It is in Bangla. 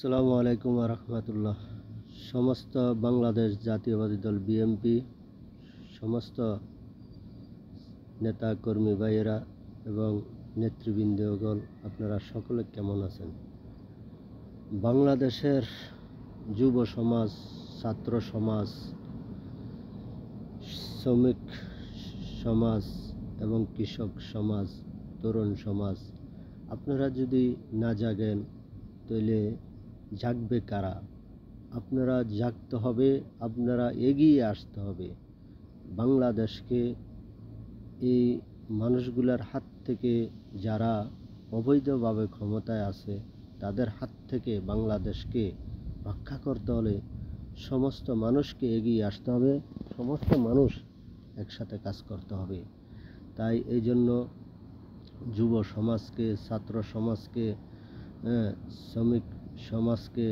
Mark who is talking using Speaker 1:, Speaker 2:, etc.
Speaker 1: আসসালামু আলাইকুম রহমতুল্লাহ। সমস্ত বাংলাদেশ জাতীয়বাদী দল বিএনপি, সমস্ত নেতা কর্মী ভাইয়েরা এবং নেতৃবৃন্দগণ, আপনারা সকলে কেমন আছেন? বাংলাদেশের যুব সমাজ, ছাত্র সমাজ, শ্রমিক সমাজ এবং কৃষক সমাজ, তরুণ সমাজ, আপনারা যদি না জাগেন তাহলে জাগবে কারা? আপনারা জাগতে হবে, আপনারা এগিয়ে আসতে হবে। বাংলাদেশকে এই মানুষগুলোর হাত থেকে, যারা অবৈধভাবে ক্ষমতায় আছে, তাদের হাত থেকে বাংলাদেশকে রক্ষা করতে হলে সমস্ত মানুষকে এগিয়ে আসতে হবে, সমস্ত মানুষ একসাথে কাজ করতে হবে। তাই এই জন্য যুব সমাজকে, ছাত্র সমাজকে, শ্রমিক সমাজকে